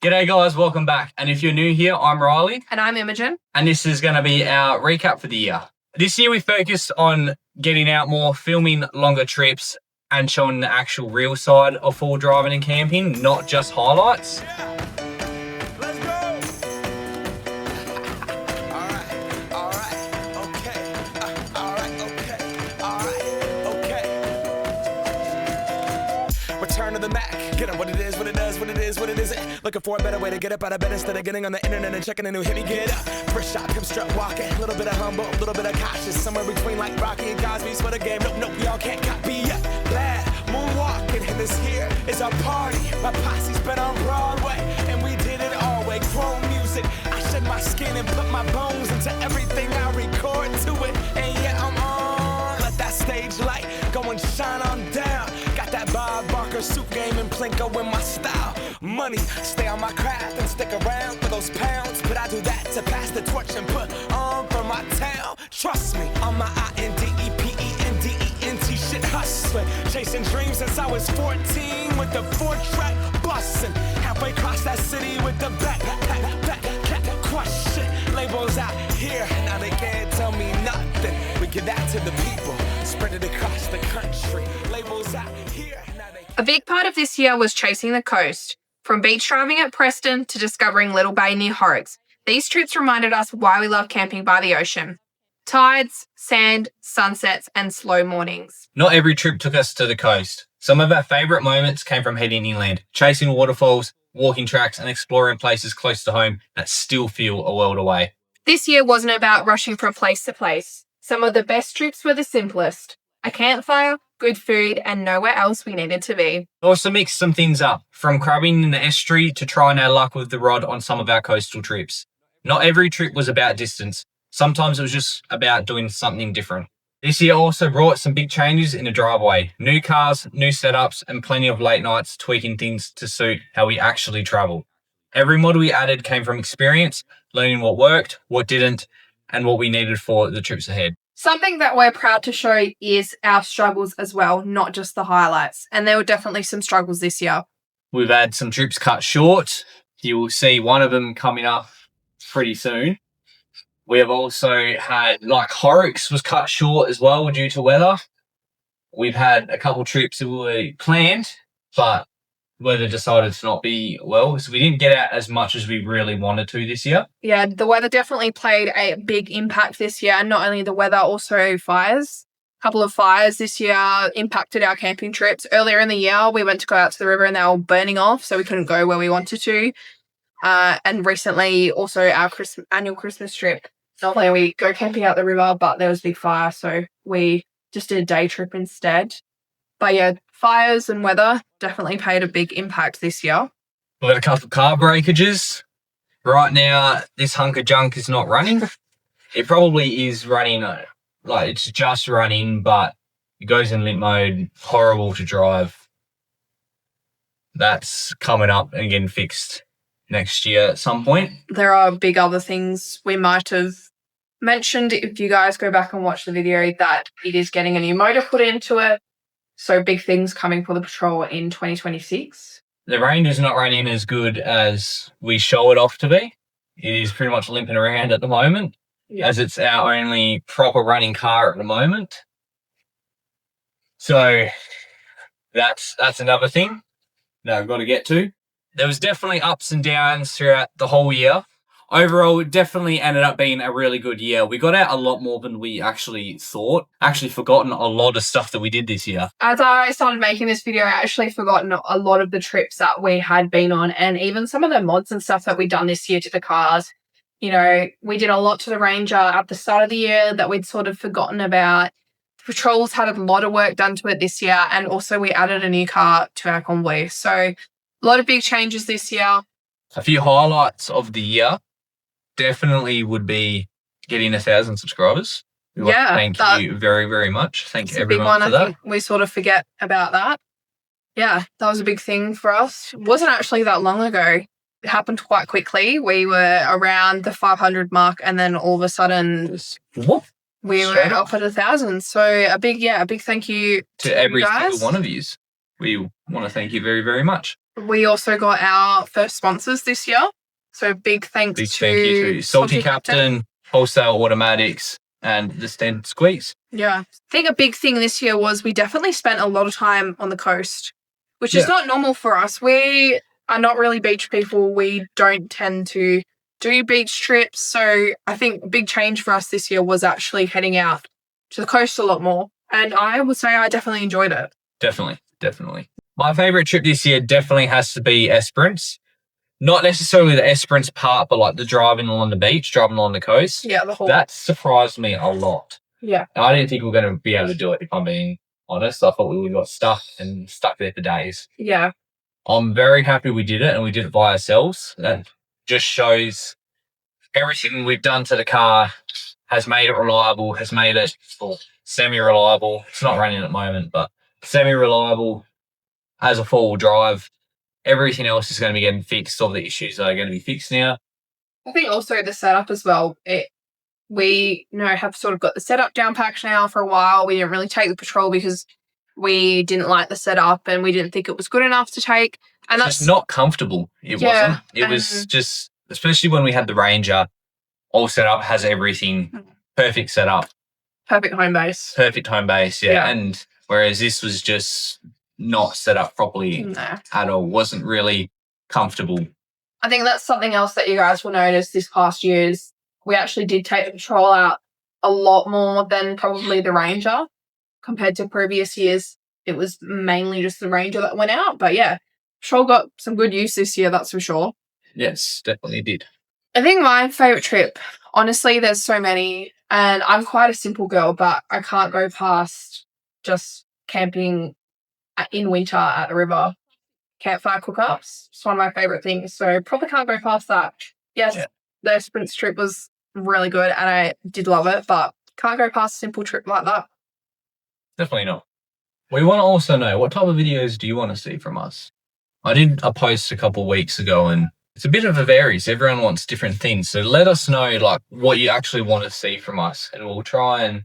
G'day guys, welcome back. And if you're new here, I'm Riley. And I'm Imogen. And this is going to be our recap for the year. This year we focused on getting out more, filming longer trips, and showing the actual real side of full driving and camping, not just highlights. Return to the Mac. Get up what it is, what it does, what it is, what it isn't. Looking for a better way to get up out of bed instead of getting on the internet and checking a new hit me get up. First shot, come strut walking. A little bit of humble, a little bit of cautious. Somewhere between like Rocky and Cosby's for the game. Nope, y'all can't copy yet. Glad moonwalking, and this here is our party. My posse's been on Broadway, and we did it all way. Grown music. I shed my skin and put my bones into everything I record to it. And yeah, I'm on. Let that stage light go and shine on down. Got that Bob Barker suit game and Plinko in my style. Money, stay on my craft and stick around for those pounds. But I do that to pass the torch and put on for my town. Trust me, on my INDEPENDENT shit hustling. Chasing dreams since I was 14 with the 4-track bustin'. Halfway across that city with the back question. Labels out here, now they can't tell me nothing. We give that to the people, spread it across the country. Labels out here, now they... A big part of this year was chasing the coast. From beach driving at Preston to discovering Little Bay near Horrocks, these trips reminded us why we love camping by the ocean. Tides, sand, sunsets, and slow mornings. Not every trip took us to the coast. Some of our favourite moments came from heading inland, chasing waterfalls, walking tracks, and exploring places close to home that still feel a world away. This year wasn't about rushing from place to place. Some of the best trips were the simplest. A campfire, good food, and nowhere else we needed to be. Also mixed some things up, from crabbing in the estuary to trying our luck with the rod on some of our coastal trips. Not every trip was about distance. Sometimes it was just about doing something different. This year also brought some big changes in the driveway. New cars, new setups, and plenty of late nights tweaking things to suit how we actually travel. Every model we added came from experience, learning what worked, what didn't, and what we needed for the trips ahead. Something that we're proud to show is our struggles as well, not just the highlights. And there were definitely some struggles this year. We've had some trips cut short. You will see one of them coming up pretty soon. We have also had, like, Horrocks was cut short as well due to weather. We've had a couple trips that were planned, but weather decided to not be well. So we didn't get out as much as we really wanted to this year. Yeah, the weather definitely played a big impact this year. Not only the weather, also fires. A couple of fires this year impacted our camping trips. Earlier in the year, we went to go out to the river and they were burning off, so we couldn't go where we wanted to. And recently, also our annual Christmas trip. Normally we go camping out the river, but there was a big fire, so we just did a day trip instead. But yeah, fires and weather definitely played a big impact this year. We've had a couple of car breakages. Right now, this hunk of junk is not running. It probably is running, like it's just running, but it goes in limp mode, horrible to drive. That's coming up and getting fixed next year at some point. There are big other things we might have mentioned if you guys go back and watch the video, that it is getting a new motor put into it. So big things coming for the Patrol in 2026. The range is not running as good as we show it off to be. It is pretty much limping around at the moment, as it's our only proper running car at the moment. So that's another thing that I've got to get to. There was definitely ups and downs throughout the whole year. Overall, it definitely ended up being a really good year. We got out a lot more than we actually thought. Actually forgotten a lot of stuff that we did this year. As I started making this video, I actually forgotten a lot of the trips that we had been on, and even some of the mods and stuff that we'd done this year to the cars. You know, we did a lot to the Ranger at the start of the year that we'd sort of forgotten about. The Patrols had a lot of work done to it this year, and also we added a new car to our convoy. So a lot of big changes this year. A few highlights of the year definitely would be getting 1,000 subscribers. We want to thank you very, very much. Thank everyone for that. I think we sort of forget about that. Yeah, that was a big thing for us. It wasn't actually that long ago. It happened quite quickly. We were around the 500 mark, and then all of a sudden we were up at 1,000. So a big thank you to every single one of you. We want to thank you very, very much. We also got our first sponsors this year. So big thanks Big to thank you to Salty Captain, Wholesale Automatics, and the Stand Squeeze. Yeah. I think a big thing this year was we definitely spent a lot of time on the coast, which is not normal for us. We are not really beach people. We don't tend to do beach trips. So I think a big change for us this year was actually heading out to the coast a lot more. And I would say I definitely enjoyed it. Definitely. My favourite trip this year definitely has to be Esperance. Not necessarily the Esperance part, but like the driving along the beach, driving along the coast. Yeah, the whole. That surprised me a lot. Yeah. And I didn't think we were going to be able to do it, if I'm being honest. I thought we would have got stuck there for days. Yeah. I'm very happy we did it, and we did it by ourselves. That just shows everything we've done to the car has made it reliable, has made it semi-reliable. It's not running at the moment, but semi-reliable as a four-wheel drive. Everything else is going to be getting fixed. All the issues are going to be fixed now. I think also the setup as well. We have sort of got the setup down packed now for a while. We didn't really take the patrol because we didn't like the setup and we didn't think it was good enough to take. And that's just not comfortable. It wasn't. It was just, especially when we had the Ranger all set up, has everything perfect setup. Perfect home base. Yeah. And whereas this was just not set up properly at all. Wasn't really comfortable. I think that's something else that you guys will notice this past year is we actually did take the patrol out a lot more than probably the Ranger compared to previous years. It was mainly just the Ranger that went out. But yeah, patrol got some good use this year, that's for sure. Yes, definitely did. I think my favourite trip, honestly, there's so many, and I'm quite a simple girl, but I can't go past just camping in winter at the river. Campfire cookups. It's one of my favourite things, so probably can't go past that. Yes, the Esperance trip was really good and I did love it, but can't go past a simple trip like that. Definitely not. We want to also know, what type of videos do you want to see from us? I did a post a couple of weeks ago and it's a bit of a varies. Everyone wants different things. So let us know like what you actually want to see from us and we'll try and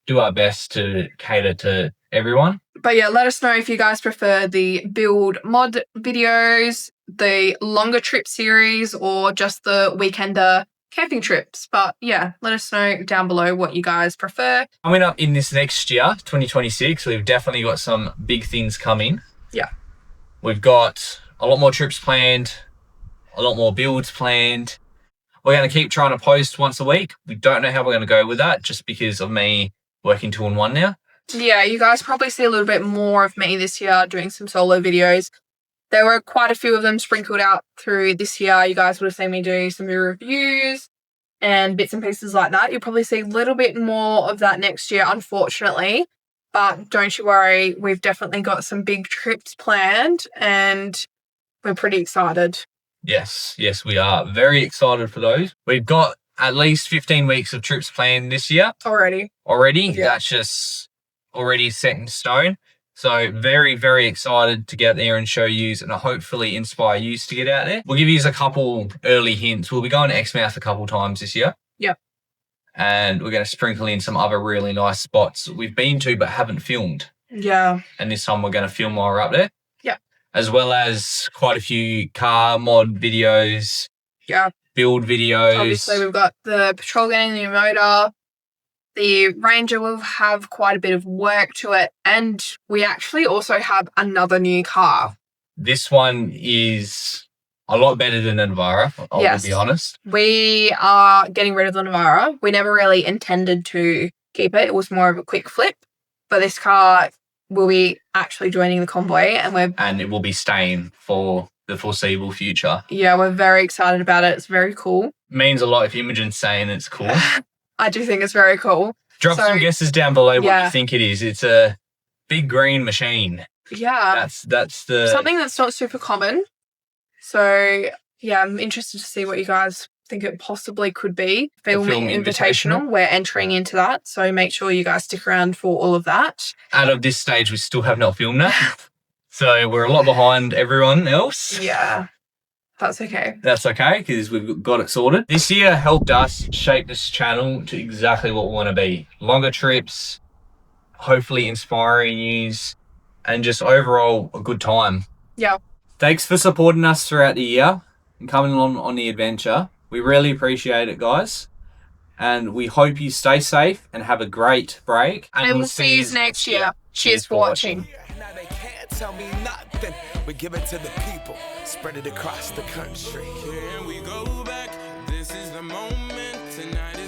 do our best to cater to everyone. But yeah, let us know if you guys prefer the build mod videos, the longer trip series, or just the weekender camping trips. But yeah, let us know down below what you guys prefer. Coming up in this next year, 2026, we've definitely got some big things coming. Yeah. We've got a lot more trips planned, a lot more builds planned. We're going to keep trying to post once a week. We don't know how we're going to go with that just because of me working 2 and 1 now. Yeah, you guys probably see a little bit more of me this year doing some solo videos. There were quite a few of them sprinkled out through this year. You guys would have seen me do some reviews and bits and pieces like that. You'll probably see a little bit more of that next year, unfortunately. But don't you worry, we've definitely got some big trips planned and we're pretty excited. Yes, we are very excited for those. We've got at least 15 weeks of trips planned this year. Already? Yeah. That's just already set in stone. So very, very excited to get there and show you and hopefully inspire you to get out there. We'll give you a couple early hints. We'll be going to Exmouth a couple times this year. Yep. And we're going to sprinkle in some other really nice spots we've been to but haven't filmed. Yeah. And this time we're going to film while we're up there. Yeah. As well as quite a few car mod videos. Yeah. Build videos. Obviously, we've got the patrol getting the new motor. The Ranger will have quite a bit of work to it. And we actually also have another new car. This one is a lot better than the Navara, I'll be honest. We are getting rid of the Navara. We never really intended to keep it. It was more of a quick flip. But this car will be actually joining the convoy. And it will be staying for the foreseeable future. Yeah, we're very excited about it. It's very cool. Means a lot if Imogen's saying it's cool. I do think it's very cool. Drop some guesses down below what you think it is. It's a big green machine. Yeah. That's the... something that's not super common. So, yeah, I'm interested to see what you guys think it possibly could be. Film Invitational. We're entering into that. So make sure you guys stick around for all of that. Out of this stage, we still have not filmed that. So we're a lot behind everyone else. Yeah. That's okay. That's okay, because we've got it sorted. This year helped us shape this channel to exactly what we want to be. Longer trips, hopefully inspiring news, and just overall a good time. Yeah. Thanks for supporting us throughout the year and coming along on the adventure. We really appreciate it, guys. And we hope you stay safe and have a great break. And we'll see you next year. Cheers for watching. Now they can't tell me nothing. We give it to the people, spread it across the country. Here we go back. This is the moment. Tonight is